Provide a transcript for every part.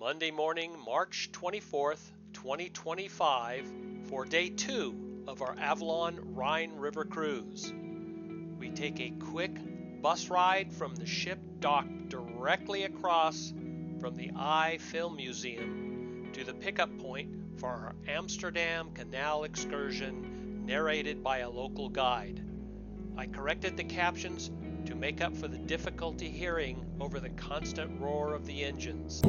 Monday morning, March 24th, 2025, for day 2 of our Avalon Rhine River Cruise. We take a quick bus ride from the ship docked directly across from the Eye Film Museum to the pickup point for our Amsterdam Canal Excursion, narrated by a local guide. I corrected the captions to make up for the difficulty hearing over the constant roar of the engines.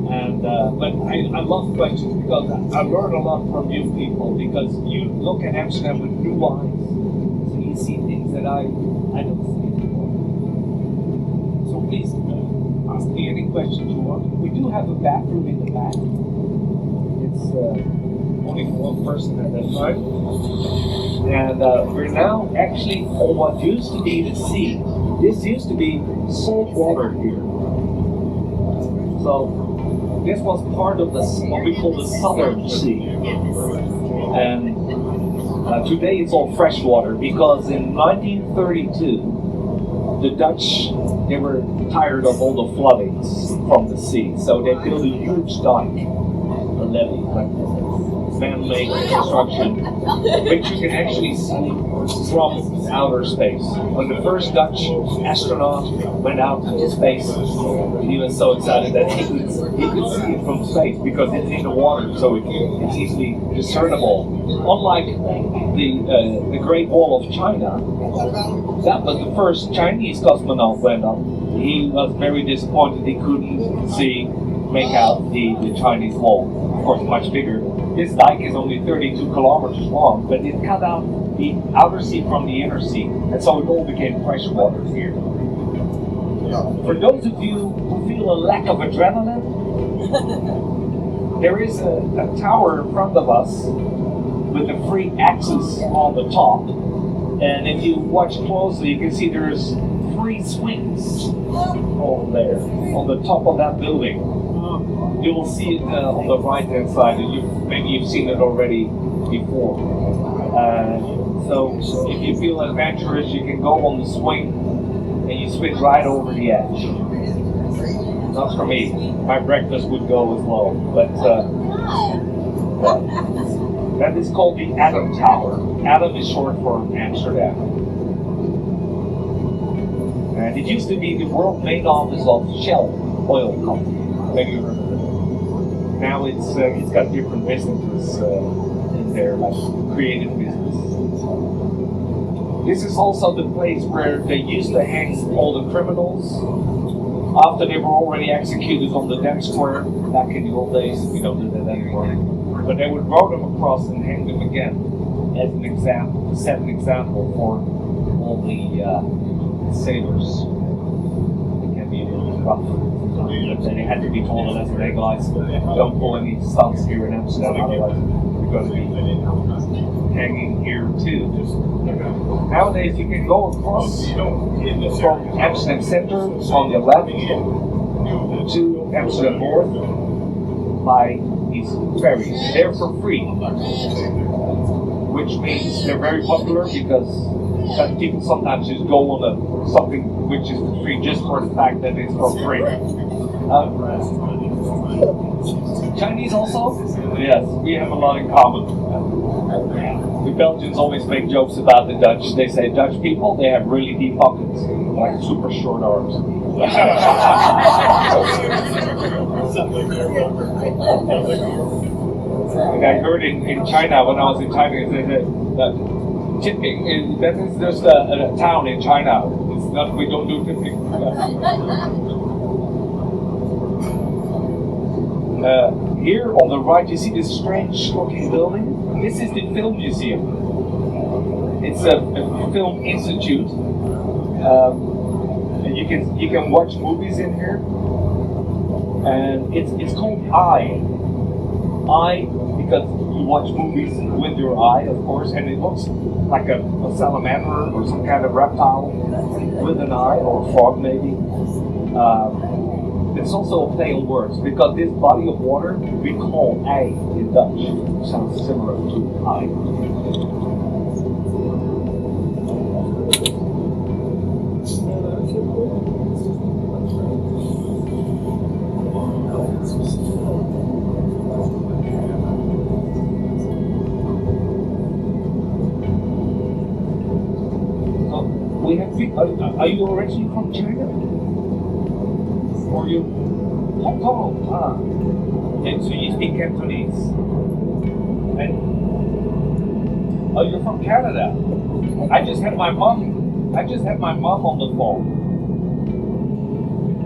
But I love questions because I learn a lot from you people, because you look at Amsterdam with new eyes, so you see things that I don't see anymore. So please ask me any questions you want. We do have a bathroom in the back. It's only for one person at a time. And we're now actually on what used to be the sea. This used to be salt water here. So this was part of what we call the Southern Sea. And today it's all fresh water, because in 1932, the Dutch, they were tired of all the floodings from the sea. So they built a huge dike, a levee, like man-made construction, which you can actually see from outer space. When the first Dutch astronaut went out into space, he was so excited that he could see it from space because it's in the water, so it's easily discernible. Unlike the Great Wall of China, that was the first Chinese cosmonaut went up. He was very disappointed he couldn't make out the Chinese wall. Of course, much bigger. This dike is only 32 kilometers long, but it cut out the outer sea from the inner sea, and so it all became fresh water here. For those of you who feel a lack of adrenaline, there is a tower in front of us with a free access on the top, and if you watch closely, you can see there's 3 swings over there on the top of that building. You will see it on the right-hand side, and maybe you've seen it already before. So if you feel adventurous, you can go on the swing, and you swing right over the edge. Not for me. My breakfast would go as well. But that is called the Atom Tower. Atom is short for Amsterdam. And it used to be the world main office of Shell Oil Company. Maybe you heard of it. Now it's got different businesses in there, like creative business. This is also the place where they used to hang all the criminals after they were already executed on the Dam Square back in the old days. We don't do that anymore. But they would row them across and hang them again as an example, to set an example for all the sailors. It can be a little rough. But then it had to be told a lesson, hey guys, don't pull any stunts here in Amsterdam, otherwise you're going to be hanging here too. Nowadays you can go across from Amsterdam Center on the left to Amsterdam North by these ferries. They're for free, which means they're very popular because people sometimes just go on something which is free just for the fact that it's for free. Chinese also? Yes, we have a lot in common. The Belgians always make jokes about the Dutch. They say Dutch people, they have really deep pockets, like super short arms. And I heard in China, when I was in China, they said that tipping, that is just a town in China. It's not, we don't do tipping. Here on the right, you see this strange looking building. This is the Film Museum. It's a film institute. You can watch movies in here, and it's called Eye. Eye because you watch movies with your eye, of course, and it looks like a salamander or some kind of reptile with an eye, or a frog maybe. It's also a play on words, because this body of water we call Eye in Dutch. It sounds similar to eye. Are you originally from China? Or you Hong Kong? And so you speak Cantonese. And you're from Canada. I just had my mom on the phone.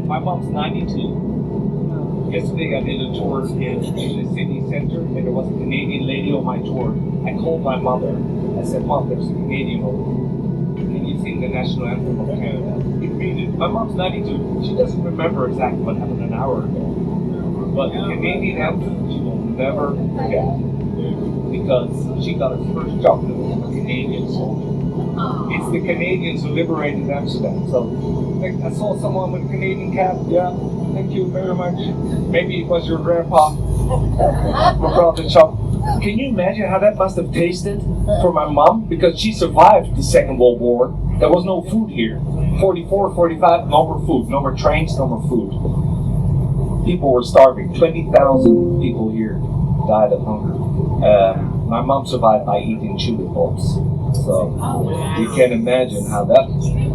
My mom's 92. Yesterday I did a tour in the city center, and there was a Canadian lady on my tour. I called my mother. I said, Mom, there's a Canadian over here. Can you sing the national anthem of Canada? My mom's 92. She doesn't remember exactly what happened an hour ago. But the Canadian anthem, she will never forget. Because she got her first chocolate from a Canadian soldier. It's the Canadians who liberated Amsterdam. So I saw someone with a Canadian cap. Yeah, thank you very much. Maybe it was your grandpa who brought the chocolate. Can you imagine how that must have tasted for my mom? Because she survived the Second World War. There was no food here. 44, 45, no more food. No more trains, no more food. People were starving. 20,000 people here died of hunger. My mom survived by eating tulip bulbs. So you can imagine how that.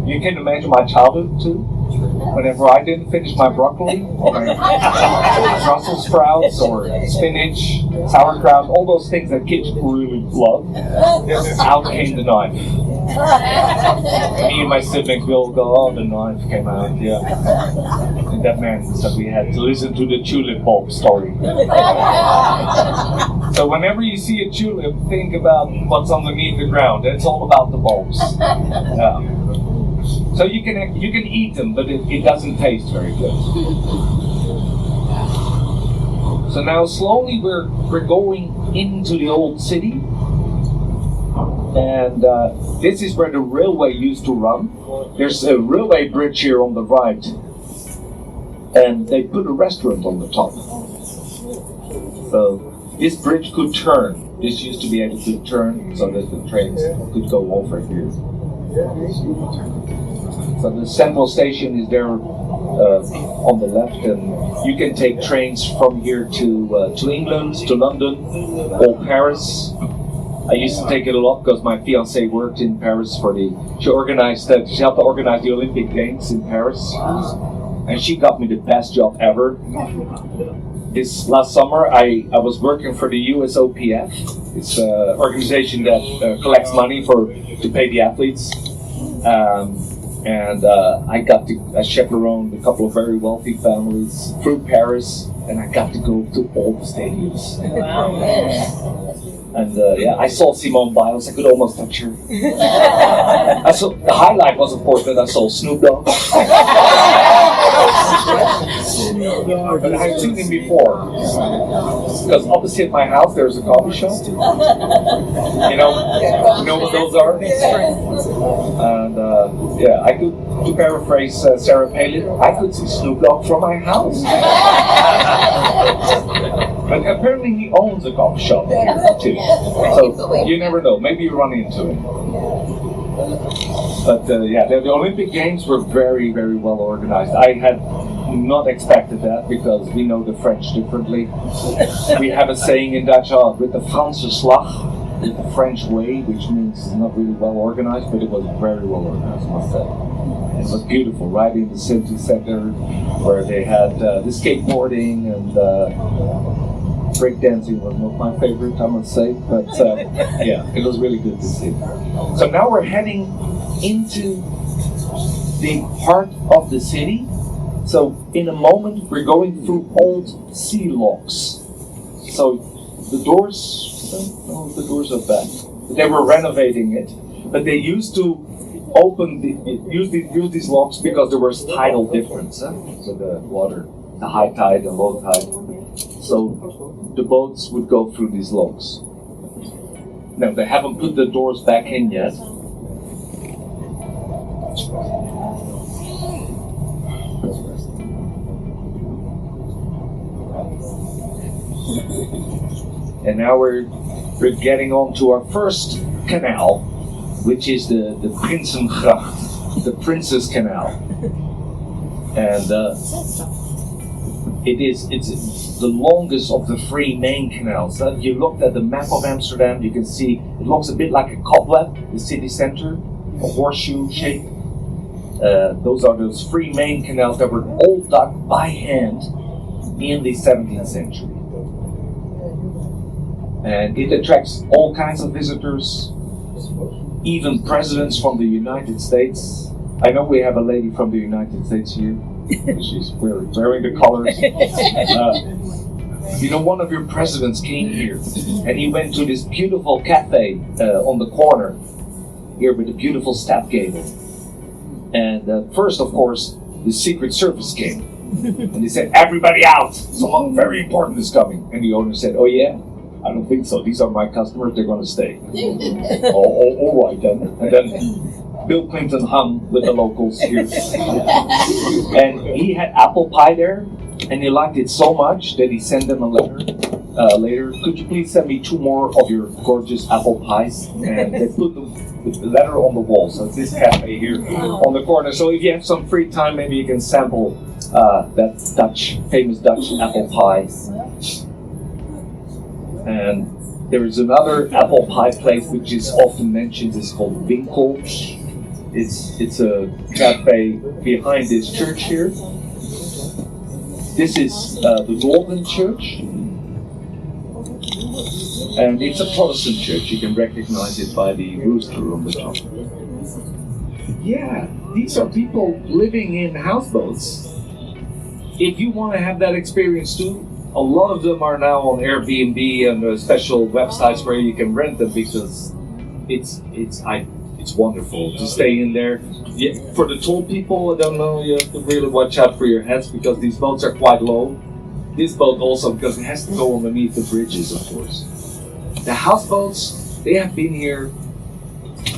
You can imagine my childhood too. Whenever I didn't finish my broccoli or my Brussels sprouts or spinach, sauerkraut, all those things that kids really love, out came the knife. Me and my siblings will go, oh, the knife came out, yeah. And that meant that we had to listen to the tulip bulb story. So whenever you see a tulip, think about what's underneath the ground. It's all about the bulbs. So you can eat them, but it doesn't taste very good. So now slowly we're going into the old city. And this is where the railway used to run. There's a railway bridge here on the right. And they put a restaurant on the top. So this bridge could turn. This used to be able to turn so that the trains could go over here. So the central station is there on the left, and you can take trains from here to England, to London, or Paris. I used to take it a lot because my fiancée worked in Paris she helped organize the Olympic Games in Paris, and she got me the best job ever. This last summer, I was working for the USOPF. It's an organization that collects money to pay the athletes. And I got to chaperone a couple of very wealthy families through Paris, and I got to go to all the stadiums. And I saw Simone Biles. I could almost touch her. The highlight was, of course, that I saw Snoop Dogg. But I had seen him before, because opposite my house there's a coffee shop. You know what those are? And I could, to paraphrase Sarah Palin, I could see Snoop Dogg from my house. But apparently he owns a coffee shop too. So you never know. Maybe you run into it. But the Olympic Games were very, very well organized. I had not expected that because we know the French differently. We have a saying in Dutch, with the Franse slag, with the French way, which means not really well organized, but it was very well organized, I must say. It was beautiful, right in the city center, where they had the skateboarding and breakdancing was not my favorite, I must say, but it was really good to see. So now we're heading into the heart of the city. So in a moment we're going through old sea locks. So the doors are back. They were renovating it, but they used to use these locks because there was tidal difference. So the water, the high tide and low tide. So the boats would go through these locks. Now they haven't put the doors back in yet. And now we're getting on to our first canal, which is the Prinsengracht, the Princess Canal. And it's the longest of the three main canals. If you looked at the map of Amsterdam, you can see it looks a bit like a cobweb, the city center, a horseshoe shape. Those are those three main canals that were all dug by hand in the 17th century. And it attracts all kinds of visitors, even presidents from the United States. I know we have a lady from the United States here. She's wearing the colors. One of your presidents came here, and he went to this beautiful cafe on the corner here with a beautiful step gable. And first, of course, the Secret Service came, and they said, "Everybody out! Someone very important is coming." And the owner said, "Oh yeah? I don't think so. These are my customers. They're going to stay." All right then. And then Bill Clinton hung with the locals here. And he had apple pie there, and he liked it so much that he sent them a letter later. "Could you please send me 2 more of your gorgeous apple pies?" And they put the letter on the wall. So it's this cafe here on the corner. So if you have some free time, maybe you can sample that famous Dutch apple pie. And there is another apple pie place which is often mentioned. It's called Winkel. It's a cafe behind this church here. This is the Northern Church, and it's a Protestant church. You can recognize it by the rooster on the top. Yeah, these are people living in houseboats. If you want to have that experience too, a lot of them are now on Airbnb and special websites where you can rent them, because it's wonderful to stay in there. Yeah, for the tall people, I don't know, you have to really watch out for your heads because these boats are quite low. This boat also, because it has to go underneath the bridges, of course. The houseboats, they have been here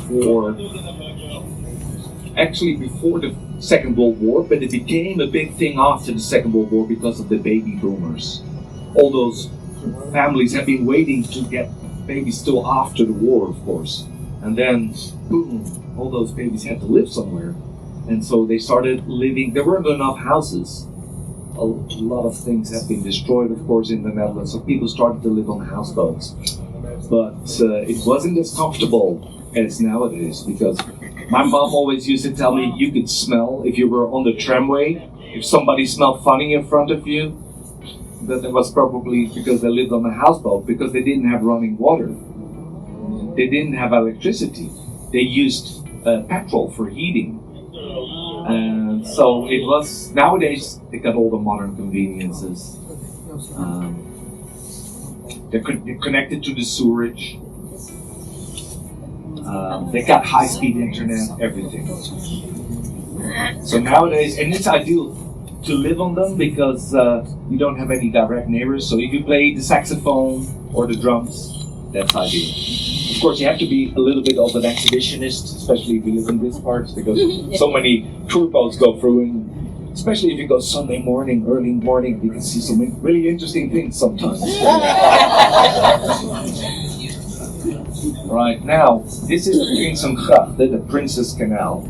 for actually before the Second World War, but it became a big thing after the Second World War because of the baby boomers. All those families have been waiting to get babies still after the war, of course. And then, boom, all those babies had to live somewhere. And so they started living, there weren't enough houses. A lot of things have been destroyed, of course, in the Netherlands, so people started to live on houseboats. But it wasn't as comfortable as nowadays, because my mom always used to tell me you could smell, if you were on the tramway, if somebody smelled funny in front of you, that it was probably because they lived on a houseboat, because they didn't have running water. They didn't have electricity. They used petrol for heating. And so it was, nowadays they got all the modern conveniences. They're connected to the sewerage. They got high-speed internet, everything. So nowadays, and it's ideal to live on them because you don't have any direct neighbors. So if you play the saxophone or the drums, that's ideal. Of course, you have to be a little bit of an exhibitionist, especially if you live in this part, because so many tour boats go through, and especially if you go Sunday morning, early morning, you can see some really interesting things sometimes. Right, now, this is Prinsengracht, the Princess Canal.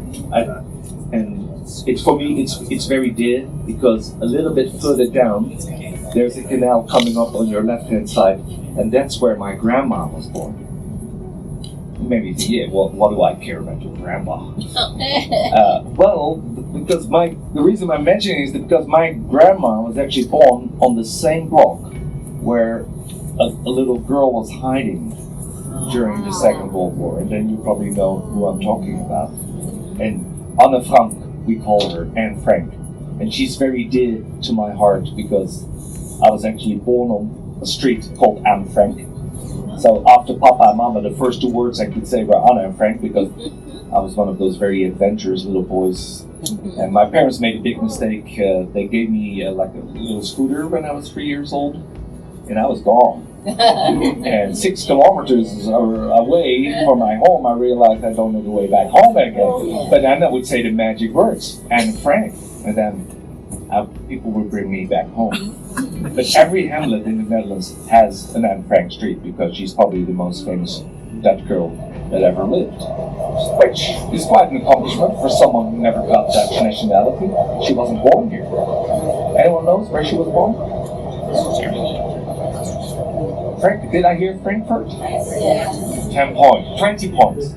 And it's, for me, it's very dear, because a little bit further down, there's a canal coming up on your left-hand side, and that's where my grandma was born. Maybe, yeah, well, what do I care about your grandma? Well, because the reason I'm mentioning is because my grandma was actually born on the same block where a little girl was hiding during the Second World War, and then you probably know who I'm talking about. And Anne Frank, we call her, Anne Frank, and she's very dear to my heart because I was actually born on a street called Anne Frank. So after Papa and Mama, the first 2 words I could say were Anna and Frank, because I was one of those very adventurous little boys. And my parents made a big mistake. They gave me like a little scooter when I was 3 years old, and I was gone. And 6 kilometers away from my home, I realized I don't know the way back home again. But then I would say the magic words, Anne Frank, and then people would bring me back home. But every hamlet in the Netherlands has an Anne Frank street, because she's probably the most famous Dutch girl that ever lived. Which is quite an accomplishment for someone who never got Dutch nationality. She wasn't born here. Anyone knows where she was born? Frank, did I hear Frankfurt? 10 points, 20 points.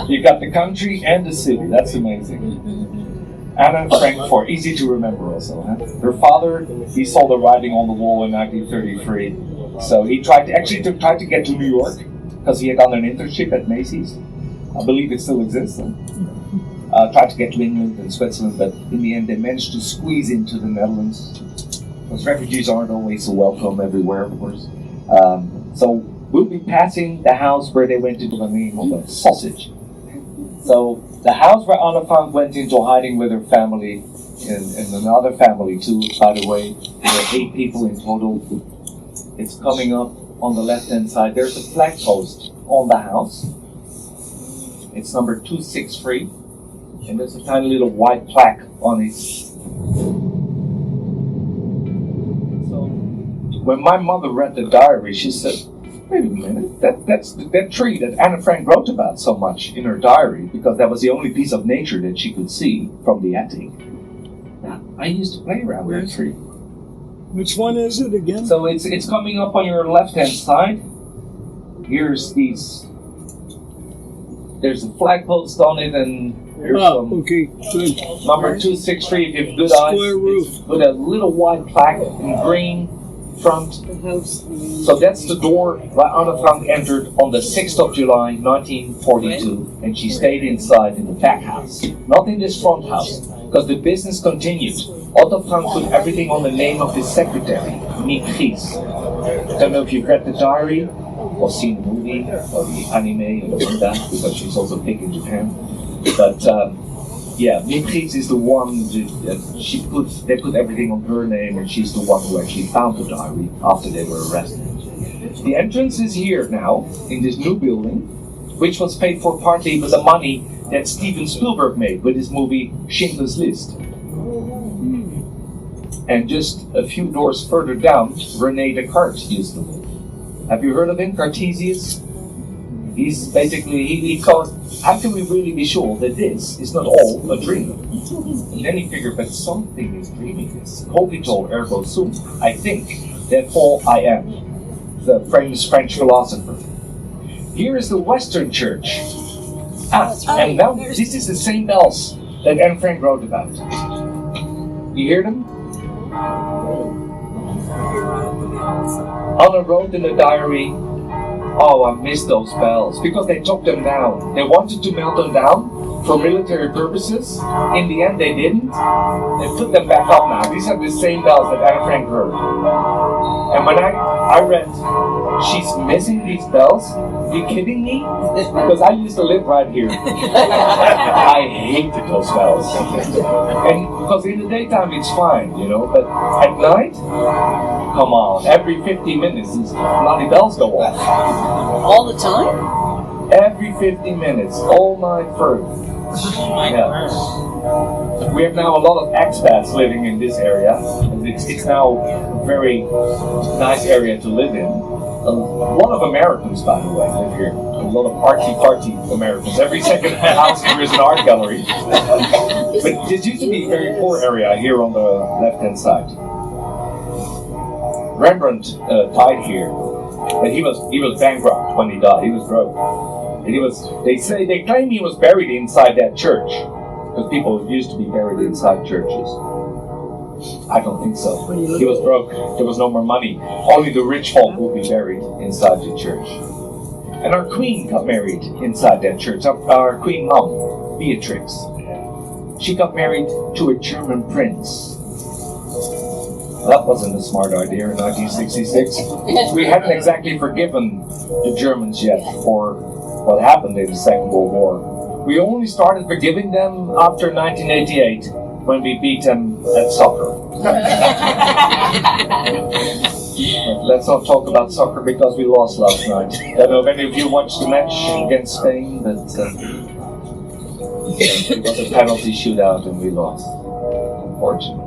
You got the country and the city, that's amazing. Anna Frankfurt, easy to remember also. Huh? Her father, he saw the writing on the wall in 1933. So he tried to get to New York because he had done an internship at Macy's. I believe it still exists. Tried to get to England and Switzerland, but in the end they managed to squeeze into the Netherlands. Because refugees aren't always so welcome everywhere, of course. So we'll be passing the house where they went into the name of a sausage. So the house where Anna Frank went into hiding with her family, and another family too, by the way. There were 8 people in total. It's coming up on the left-hand side. There's a flag post on the house. It's number 263. And there's a tiny little white plaque on it. So when my mother read the diary, she said, wait a minute, that's that tree that Anna Frank wrote about so much in her diary, because that was the only piece of nature that she could see from the attic. Now, I used to play around that tree. Which one is it again? So it's coming up on your left-hand side. Here's there's a flag post on it, and here's okay, good. number 263, if you have good Square eyes, roof. with a little white plaque in green front. So that's the door where Anna Frank entered on the 6th of July 1942, and she stayed inside in the back house, not in this front house, because the business continued. Otto Frank put everything on the name of his secretary, Nietries. I don't know if you've read the diary or seen the movie or the anime or that, because she's also big in Japan. But yeah, Nietries is the one that they put everything on her name, and she's the one who actually found the diary after they were arrested. The entrance is here now in this new building, which was paid for partly with the money that Steven Spielberg made with his movie Schindler's List. And just a few doors further down, René Descartes used to live. Have you heard of him, Cartesius? He's basically, he thought, how can we really be sure that this is not all a dream? And then he figured, but something is dreaming this. Cogito ergo sum. I think, therefore I am. The famous French philosopher. Here is the Western Church. And now this is the same bells that Anne Frank wrote about. You hear them? Anna wrote in the diary, oh, I miss those bells, because they took them down. They wanted to melt them down for military purposes. In the end, they didn't. They put them back up now. These are the same bells that Anna Frank heard. And when I read, she's missing these bells? You kidding me? Because I used to live right here. I hated those bells. And because in the daytime it's fine, you know, but at night, come on, every 50 minutes these bloody bells go off. All the time? Every 50 minutes, all night through. Yeah. We have now a lot of expats living in this area. It's now a very nice area to live in. A lot of Americans, by the way, live here. A lot of artsy-fartsy Americans. Every second house here is an art gallery. But this used to be a very poor area here on the left-hand side. Rembrandt died here, but he was bankrupt when he died. He was broke. And they claim he was buried inside that church, because people used to be buried inside churches. I don't think so. He was broke. There was no more money. Only the rich folk will be buried inside the church. And our queen got married inside that church. Our queen mom, Beatrix. She got married to a German prince. That wasn't a smart idea in 1966. We hadn't exactly forgiven the Germans yet for what happened in the Second World War. We only started forgiving them after 1988, when we beat them at soccer. Let's not talk about soccer because we lost last night. I don't know if any of you watched the match against Spain, but it was a penalty shootout and we lost, unfortunately.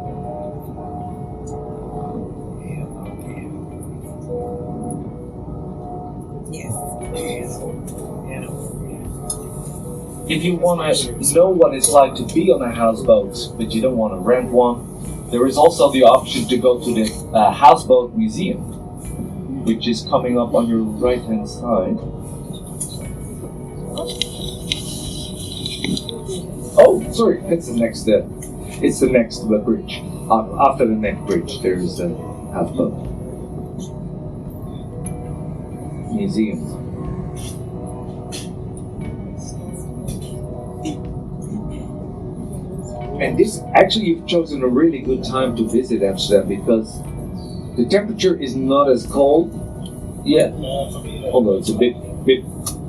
If you want to know what it's like to be on a houseboat, but you don't want to rent one, there is also the option to go to the Houseboat Museum, which is coming up on your right-hand side. Oh, sorry, that's the next It's the next to the bridge. After the next bridge, there is a houseboat museum. And this, actually, you've chosen a really good time to visit Amsterdam because the temperature is not as cold yet, although it's a bit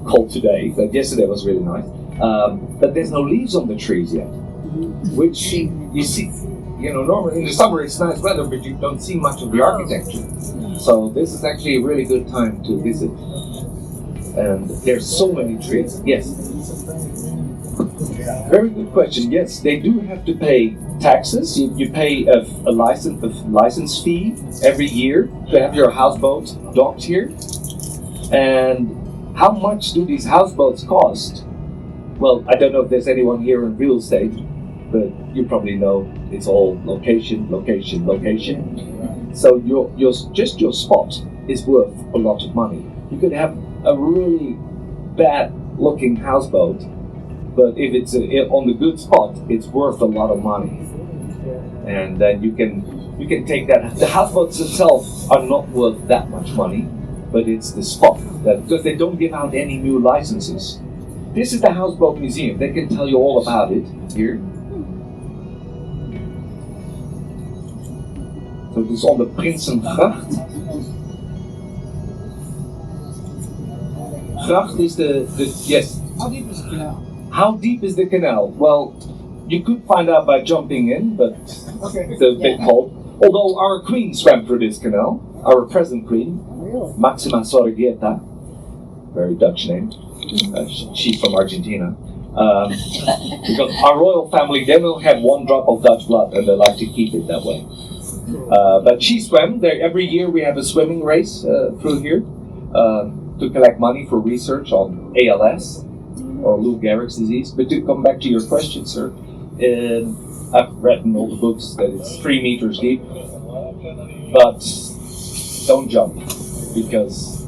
cold today, but yesterday was really nice. But there's no leaves on the trees yet, which you see, normally in the summer it's nice weather, but you don't see much of the architecture. So this is actually a really good time to visit. And there's so many trees. Yes. Very good question. Yes, they do have to pay taxes. You pay a license fee every year to have your houseboat docked here. And how much do these houseboats cost? Well, I don't know if there's anyone here in real estate, but you probably know it's all location, location, location. So your spot is worth a lot of money. You could have a really bad-looking houseboat, but if it's on the good spot, it's worth a lot of money. And then you can take that. The houseboats themselves are not worth that much money, but it's the spot because they don't give out any new licenses. This is the Houseboat Museum. They can tell you all about it here. So it is on the Prinsengracht. Gracht is yes. How deep is the canal? How deep is the canal? Well, you could find out by jumping in, but it's a bit cold. Although our queen swam through this canal, our present queen, Maxima Sorregeta, very Dutch name. She's from Argentina. Because our royal family, they will have one drop of Dutch blood, and they like to keep it that way. But she swam there. Every year we have a swimming race through here to collect money for research on ALS or Lou Gehrig's disease. But to come back to your question, sir, I've read in all the books that it's 3 meters deep, but don't jump because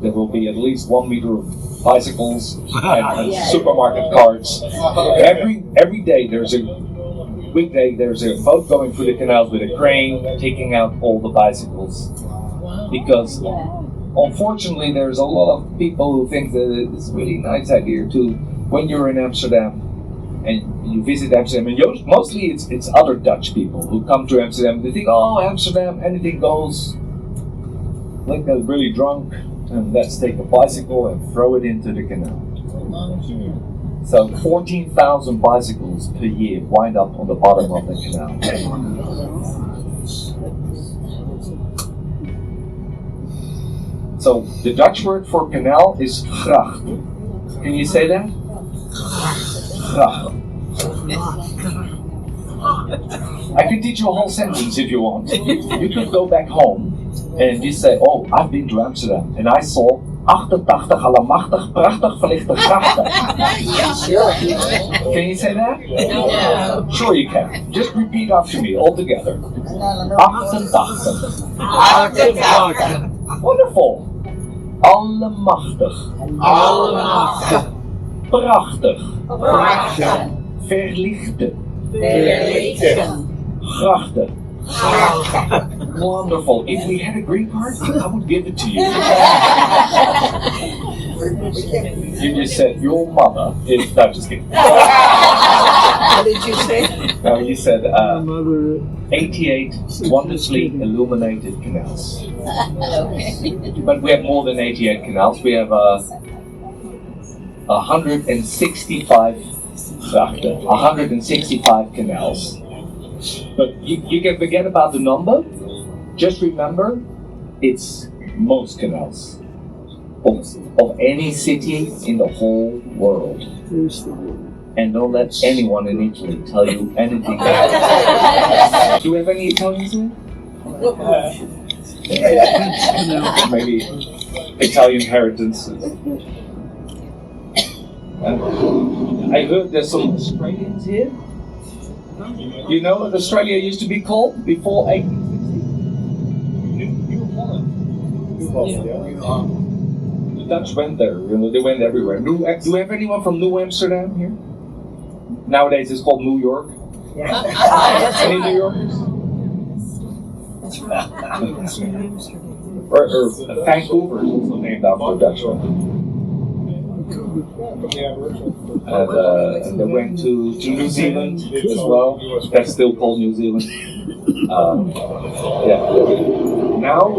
there will be at least 1 meter of bicycles and supermarket carts. Every day there's a boat going through the canals with a crane taking out all the bicycles because unfortunately there's a lot of people who think that it's a really nice idea to, when you're in Amsterdam and you visit Amsterdam, and mostly it's other Dutch people who come to Amsterdam, they think, oh, Amsterdam, anything goes, like they're really drunk, and let's take a bicycle and throw it into the canal. So 14,000 bicycles per year wind up on the bottom of the canal. So the Dutch word for canal is gracht. Can you say that? Gracht. I can teach you a whole sentence if you want. You could go back home and just say, oh, I've been to Amsterdam and I saw 88 allemachtig prachtig verlichte grachten. Can you say that? Yeah. Sure you can. Just repeat after me all together. 88. Wonderful. Allemachtig. Prachtig. Verlichte. Grachten. Wonderful. If we had a green card, I would give it to you. You just said your mother is. No, just kidding. What did you say? No, you said 88 wonderfully illuminated canals. But we have more than 88 canals. We have 165 grachten, 165 canals. But you can forget about the number. Just remember, it's most canals of any city in the whole world. And don't let anyone in Italy tell you anything else. Do we have any Italians here? Maybe Italian heritage. I heard there's some Australians here. You know what Australia used to be called before 1860? New Holland. The Dutch went there, they went everywhere. Do we have anyone from New Amsterdam here? Nowadays it's called New York. Any New Yorkers? or Vancouver is also named after a Dutchman. And they went to New Zealand as well. That's still called New Zealand. Yeah. Now,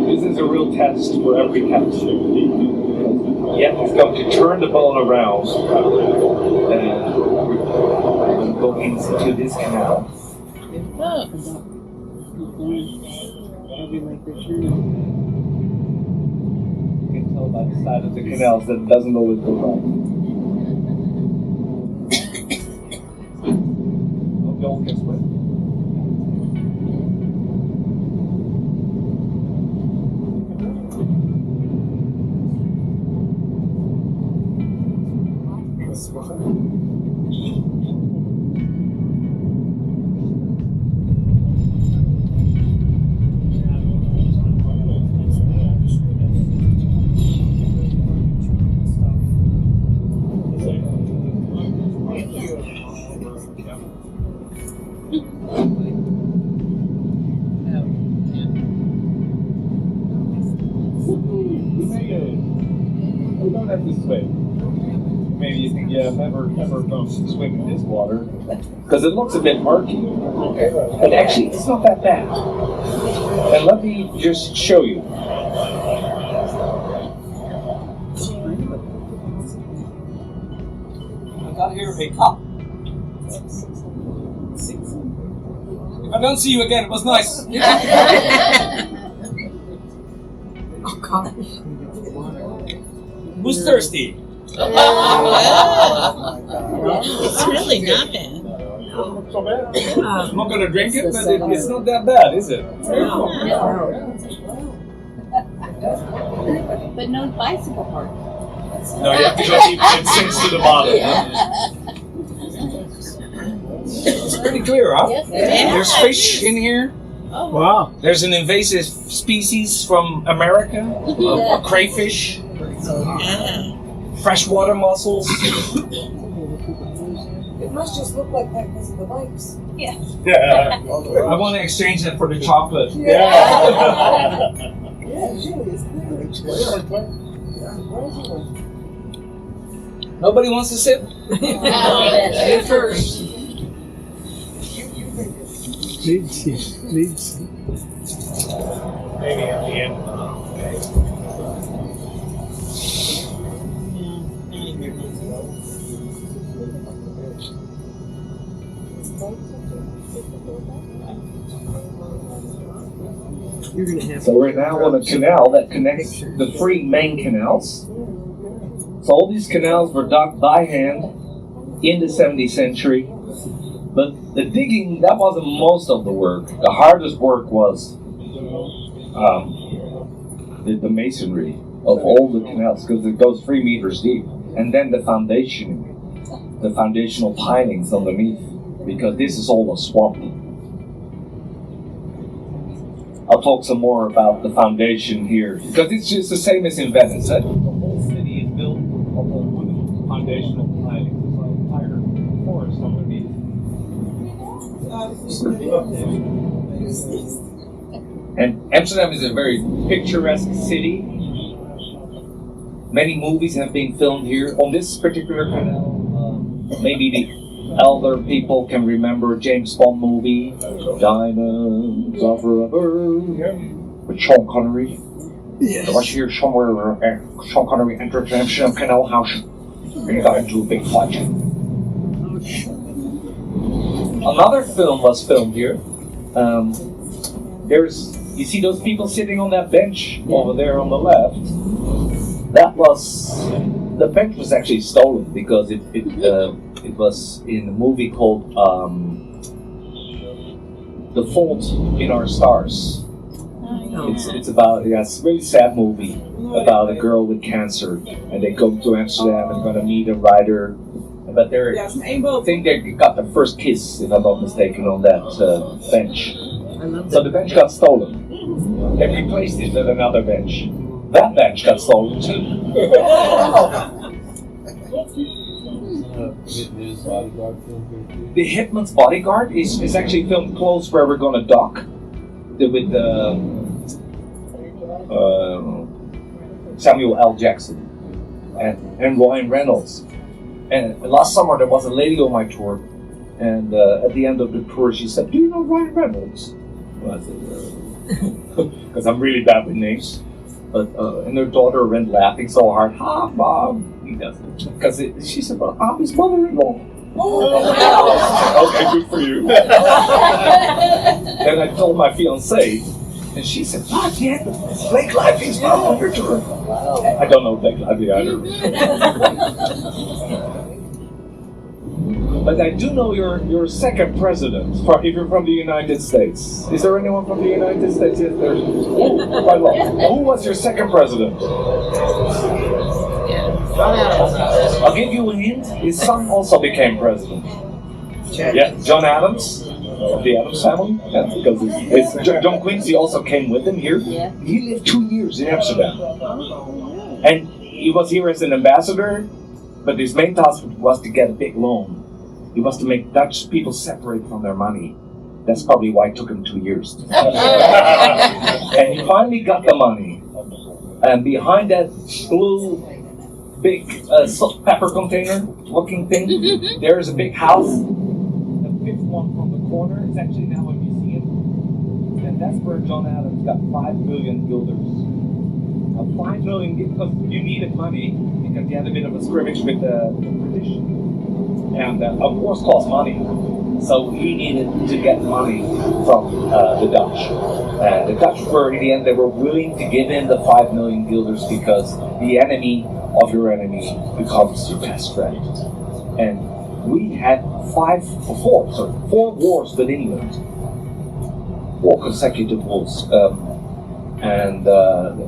this is a real test for every captain. Yeah, he's going to turn the boat around and go into this canal. You can tell by the side of the canals that it doesn't always go right. Hope you all can swim. We don't have to swim. Maybe you think, yeah, never going to swim in this water. Because it looks a bit murky. And actually, it's not that bad. And let me just show you. I got here a cup. If I don't see you again, it was nice. Oh, gosh. Who's thirsty? It's really not bad. I'm not gonna drink it, but it's not that bad, is it? But no bicycle park. No, you have to go deep. It sinks to the bottom. It's pretty clear, huh? Yes, There's fish in here. Wow. There's an invasive species from America, a crayfish, freshwater mussels. It must just look like that because of the bikes. I want to exchange that for the chocolate. Yeah, Julie, it's clear. Nobody wants to sip? You first. Leads. Maybe at the end. So we're now on a canal that connects the three main canals. So all these canals were dug by hand in the 17th century. But the digging, that wasn't most of the work. The hardest work was the masonry of all the canals, because it goes 3 meters deep. And then the foundational pilings underneath, because this is all a swamp. I'll talk some more about the foundation here, because it's just the same as in Venice. The whole city is built upon wooden foundational pilings. It's like an entire forest underneath. And Amsterdam is a very picturesque city. Many movies have been filmed here on this particular canal. Maybe the elder people can remember James Bond movie, Diamonds of Rubber, with Sean Connery. Yes. I was here somewhere where Sean Connery entered the Amsterdam Canal House and he got into a big fight. Another film was filmed here. You see those people sitting on that bench over there on the left? The bench was actually stolen because it was in a movie called The Fault in Our Stars. It's about it's a really sad movie about a girl with cancer, and they go to Amsterdam and going to meet a writer. But I think they got their first kiss, if I'm not mistaken, on that bench. So the bench got stolen. They replaced it with another bench. That bench got stolen too. The Hitman's Bodyguard is actually filmed close where we're gonna dock with Samuel L. Jackson and Ryan Reynolds. And last summer there was a lady on my tour, and at the end of the tour she said, "Do you know Ryan Reynolds?" Well, I said, because I'm really bad with names. But and her daughter went laughing so hard. "Ha, Mom!" He doesn't, because she said, "Well, I'm his mother-in-law." Okay, good for you. Then I told my fiancée, and she said, "Fuck yeah, Blake Lively's mom on your tour." I don't know Blake Lively either. But I do know your second president, if you're from the United States. Is there anyone from the United States? Yes, there's quite a lot. Who was your second president? I'll give you a hint. His son also became president. Yeah, John Adams of the Adams family. Yeah, because John Quincy also came with him here. Yeah. He lived 2 years in Amsterdam, and he was here as an ambassador. But his main task was to get a big loan. He was to make Dutch people separate from their money. That's probably why it took him 2 years. And he finally got the money. And behind that blue, big salt pepper container looking thing, there is a big house. The fifth one from the corner is actually now a museum. And that's where John Adams got 5 million guilders. Now 5 million, because you needed money, because you had a bit of a scrimmage with the British. And of course cost money. So he needed to get money from the Dutch. The Dutch were, in the end, they were willing to give him the 5 million guilders because the enemy of your enemy becomes your best friend. And we had 4 wars with England. 4 consecutive wars. And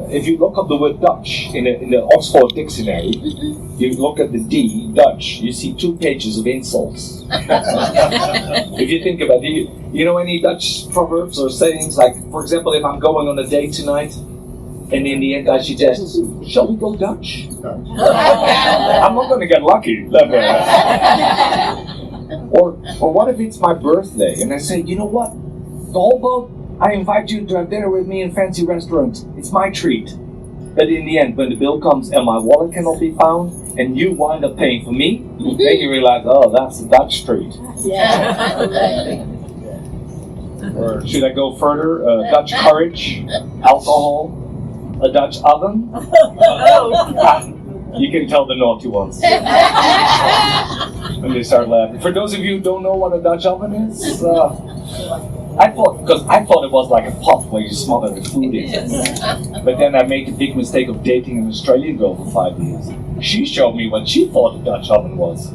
if you look up the word Dutch in the Oxford Dictionary, you look at the D, Dutch, you see 2 pages of insults. If you think about it, you know any Dutch proverbs or sayings? Like, for example, if I'm going on a date tonight, and in the end I suggest, "Shall we go Dutch?" I'm not going to get lucky. Or what if it's my birthday, and I say, "You know what, the whole boat, I invite you to have dinner with me in a fancy restaurant. It's my treat." But in the end, when the bill comes and my wallet cannot be found, and you wind up paying for me, then you realize, oh, that's a Dutch treat. Yeah. Or should I go further? Dutch courage, alcohol, a Dutch oven. You can tell the naughty ones. When they start laughing. For those of you who don't know what a Dutch oven is, I thought it was like a pot where you smother the food in. But then I made the big mistake of dating an Australian girl for 5 years. She showed me what she thought a Dutch oven was.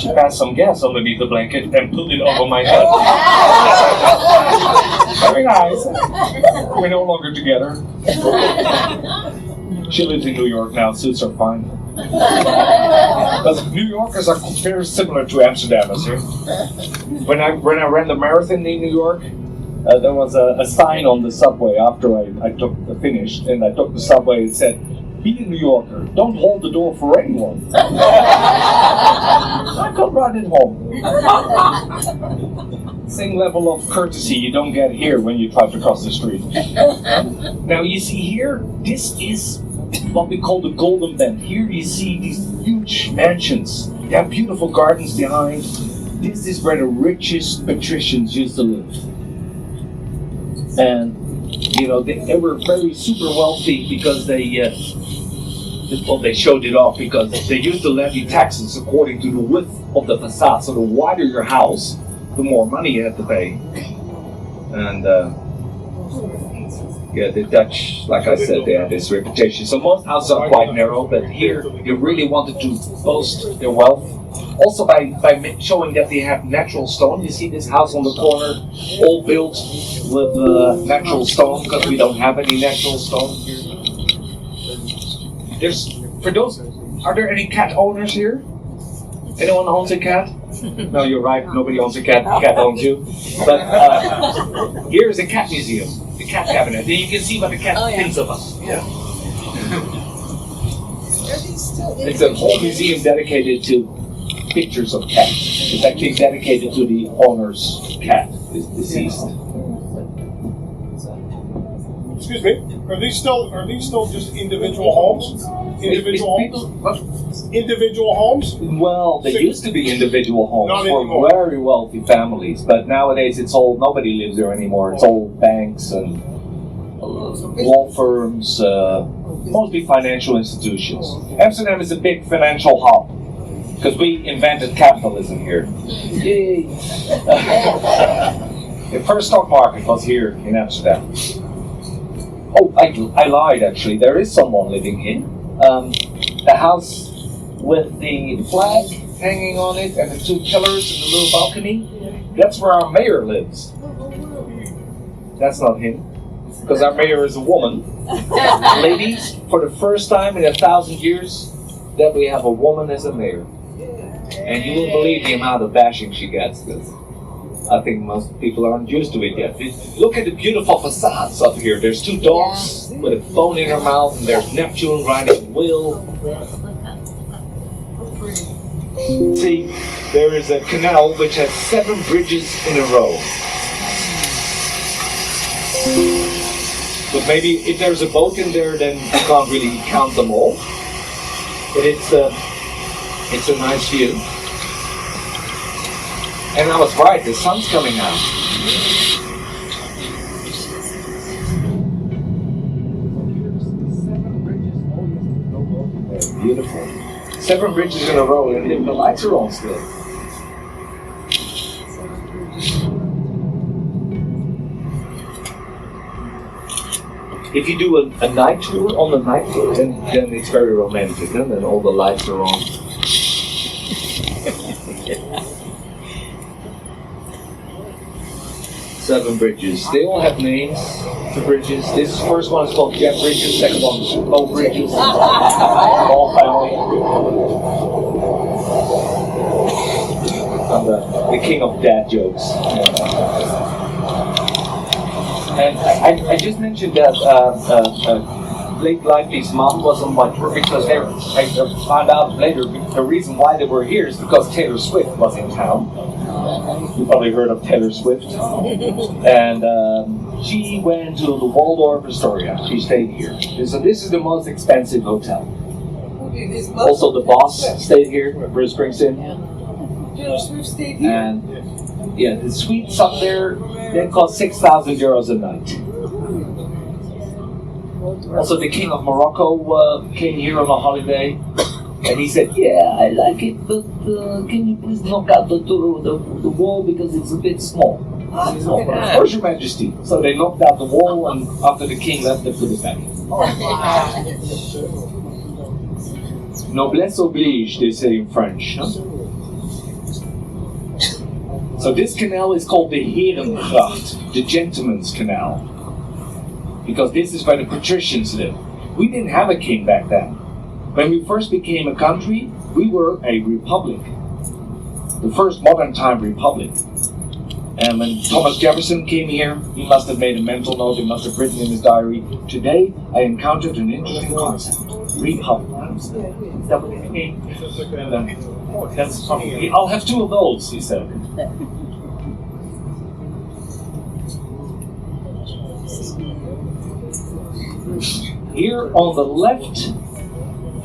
She passed some gas underneath the blanket and put it over my head. Very nice. We're no longer together. She lives in New York now, suits are fine. Because New Yorkers are very similar to Amsterdammers here. When I ran the marathon in New York, there was a sign on the subway after I finished, and I took the subway and said, "Be a New Yorker, don't hold the door for anyone." I got running home. Same level of courtesy you don't get here when you try to cross the street. Now you see here, this is what we call the Golden Bend. Here you see these huge mansions. They have beautiful gardens behind. This is where the richest patricians used to live. And, you know, they were very super wealthy because they showed it off because they used to levy taxes according to the width of the facade. So the wider your house, the more money you had to pay. And, yeah, the Dutch, like I said, they had this reputation. So most houses are quite narrow, but here they really wanted to boast their wealth. Also by showing that they have natural stone. You see this house on the corner, all built with natural stone, because we don't have any natural stone here. Are there any cat owners here? Anyone owns a cat? No, you're right, nobody owns a cat, the cat owns you. But here's a cat museum. The cat cabinet. Then you can see what the cat thinks of us. Yeah. It's a whole museum dedicated to pictures of cats. It's actually dedicated to the owner's cat, is deceased. Excuse me. Are these still just individual homes? Individual homes? Individual homes? Well, they used to be individual homes Not for anymore. very wealthy families, but nowadays it's all, nobody lives there anymore. It's all banks and law firms, mostly financial institutions. Amsterdam is a big financial hub because we invented capitalism here. Yay! The first stock market was here in Amsterdam. Oh, I lied actually. There is someone living here. The house with the flag hanging on it and the two pillars and the little balcony. That's where our mayor lives. That's not him, because our mayor is a woman. Ladies, for the first time in 1,000 years, that we have a woman as a mayor. And you won't believe the amount of bashing she gets, because I think most people aren't used to it yet. Look at the beautiful facades up here. There's two dogs with a bone in their mouth, and there's Neptune riding a wheel. See, there is a canal which has 7 bridges in a row. But maybe if there's a boat in there, then you can't really count them all. But it's a nice view. And I was right, the sun's coming out. Beautiful. 7 bridges in a row, and the lights are on still. If you do a night tour on the night tour, then it's very romantic, and then all the lights are on. Seven bridges. They all have names, the bridges. This first one is called Jeff Bridges, second one is Low Bridges. All family. I'm the king of dad jokes. And I just mentioned that Blake Lively's mom was on my tour because I found out later the reason why they were here is because Taylor Swift was in town. You probably heard of Taylor Swift. And she went to the Waldorf Astoria. She stayed here. So this is the most expensive hotel. Also the boss stayed here, Bruce Springsteen. Taylor Swift stayed here. And yeah, the suites up there, they cost 6,000 euros a night. Also, the King of Morocco came here on a holiday, and he said, "Yeah, I like it, but can you please knock out the wall because it's a bit small." Of course, Your Majesty. So they knocked out the wall, and after the king left, they put it back. Noblesse oblige, they say in French. Huh? So this canal is called the Herengracht, the Gentleman's Canal, because this is where the patricians live. We didn't have a king back then. When we first became a country, we were a republic, the first modern time republic. And when Thomas Jefferson came here, he must have made a mental note, he must have written in his diary, "Today I encountered an interesting concept, republic." Is that what it means? That's funny. I'll have 2 of those, he said. Here on the left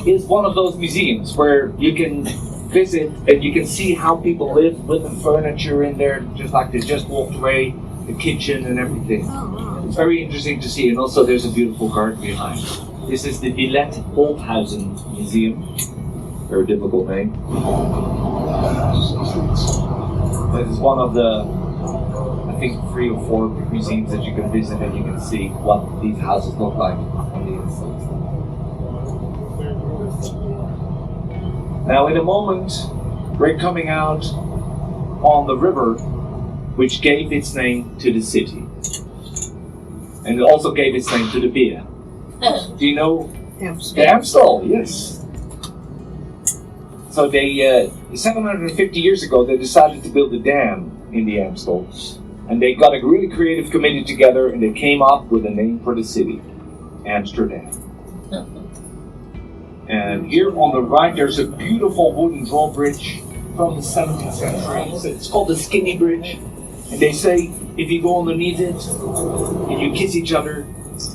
is one of those museums where you can visit and you can see how people live with the furniture in there, just like they just walked away, the kitchen and everything. It's very interesting to see, and also there's a beautiful garden behind. This is the Billet Holthausen Museum. Very difficult name. This is one of the, I think, 3 or 4 museums that you can visit and you can see what these houses look like on the inside. Now in a moment, we're coming out on the river which gave its name to the city. And it also gave its name to the beer. Do you know? The Amstel, yes. So they, 750 years ago, they decided to build a dam in the Amstel. And they got a really creative committee together and they came up with a name for the city, Amsterdam. And here on the right, there's a beautiful wooden drawbridge from the 17th century. It's called the Skinny Bridge. And they say if you go underneath it and you kiss each other,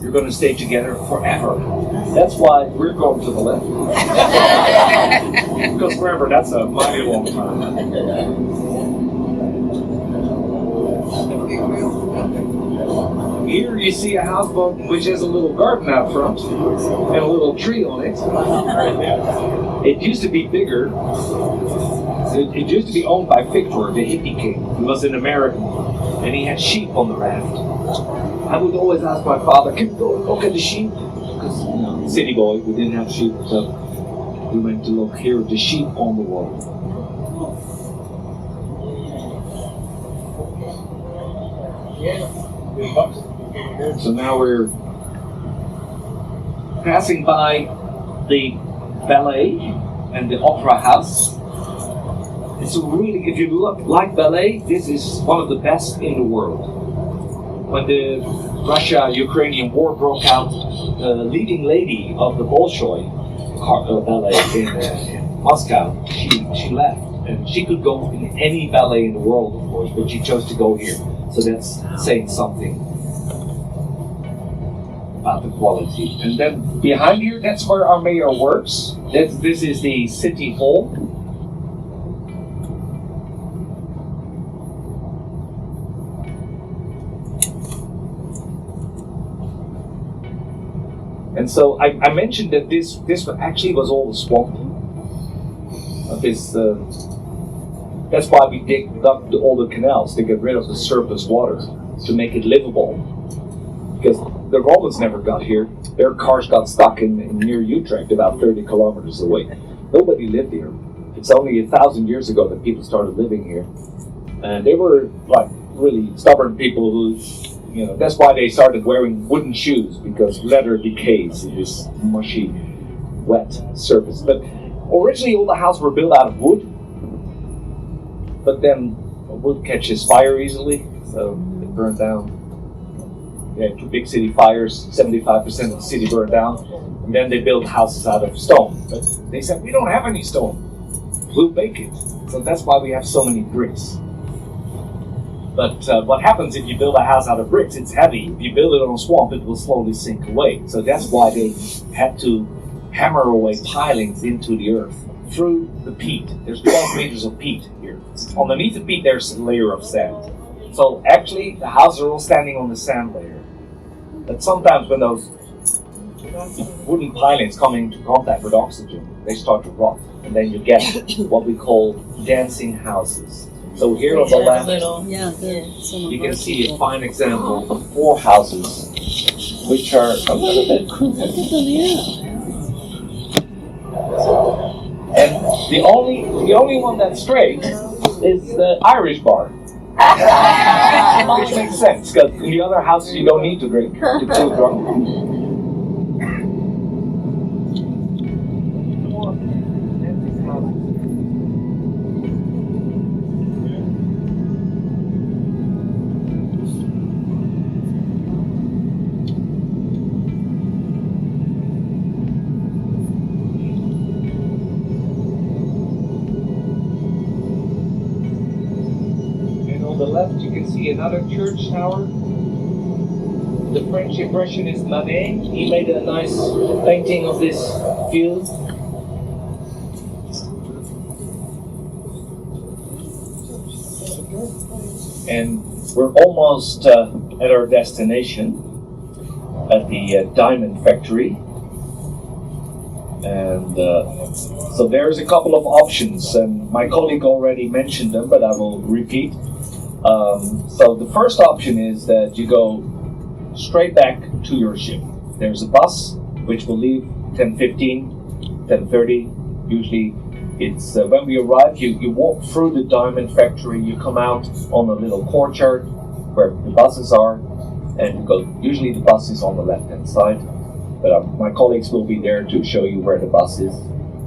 you're going to stay together forever. That's why we're going to the left. Because forever, that's a mighty long time. Here you see a houseboat which has a little garden out front and a little tree on it. It used to be bigger. It used to be owned by Victor, the hippie king. He was an American, and he had sheep on the raft. I would always ask my father, can we go look at the sheep? Because, you know, city boy, we didn't have sheep, so we went to look here at the sheep on the water. So now we're passing by the ballet and the opera house. It's really, if you look like ballet, this is one of the best in the world. When the Russia-Ukrainian war broke out, the leading lady of the Bolshoi ballet in Moscow, she left. And she could go in any ballet in the world, of course, but she chose to go here. So that's saying something about the quality. And then behind here, that's where our mayor works. This is the city hall. And so I mentioned that this actually was all the swamp. That's why we dug all the canals, to get rid of the surplus water, to make it livable. Because the Romans never got here. Their cars got stuck in near Utrecht, about 30 kilometers away. Nobody lived here. It's only 1,000 years ago that people started living here. And they were like really stubborn people who, you know, that's why they started wearing wooden shoes, because leather decays in this mushy, wet surface. But originally all the houses were built out of wood, but then wood catches fire easily, so it burned down. Yeah, two big city fires, 75% of the city burned down, and then they built houses out of stone. But they said, we don't have any stone, we'll bake it. So that's why we have so many bricks. But what happens if you build a house out of bricks? It's heavy. If you build it on a swamp, it will slowly sink away. So that's why they had to hammer away pilings into the earth through the peat. There's 12 meters of peat here. Underneath the peat, there's a layer of sand. So actually, the houses are all standing on the sand layer. But sometimes when those wooden pilings come into contact with oxygen, they start to rot. And then you get what we call dancing houses. So here on the left, you can see a fine example of 4 houses, which are a little bit crooked. And the only one that's straight is the Irish bar. Which makes sense, because in the other houses you don't need to drink. You're too drunk. You can see another church tower. The French impressionist Manet, he made a nice painting of this field. And we're almost at our destination, at the diamond factory. And so there's a couple of options, and my colleague already mentioned them, but I will repeat. So the first option is that you go straight back to your ship. There's a bus which will leave 10:15, 10:30. Usually it's when we arrive, you walk through the diamond factory, you come out on a little courtyard where the buses are, and you go. Usually the bus is on the left-hand side, but my colleagues will be there to show you where the bus is.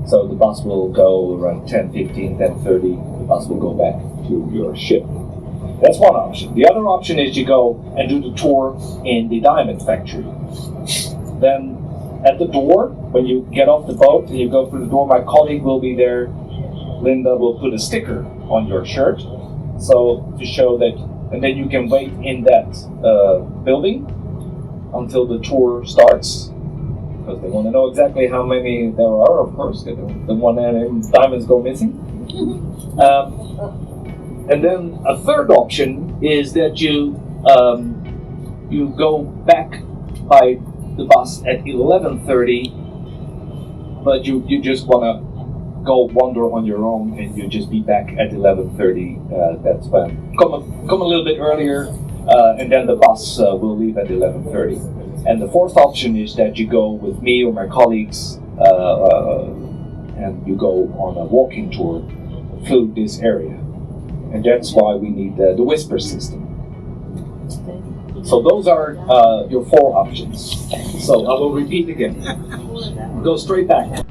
So the bus will go around 10:15, 10:30. The bus will go back to your ship. That's one option. The other option is you go and do the tour in the diamond factory. Then at the door, when you get off the boat and you go through the door, my colleague will be there Linda will put a sticker on your shirt, so to show that, and then you can wait in that building until the tour starts, because they want to know exactly how many there are, of course. They don't want any diamonds go missing. And then a third option is that you go back by the bus at 11:30, but you just want to go wander on your own, and you just be back at 11:30. That's when come a little bit earlier, and then the bus will leave at 11:30. And the fourth option is that you go with me or my colleagues, and you go on a walking tour through this area. And that's why we need the whisper system. So those are your 4 options. So I will repeat again. Go straight back.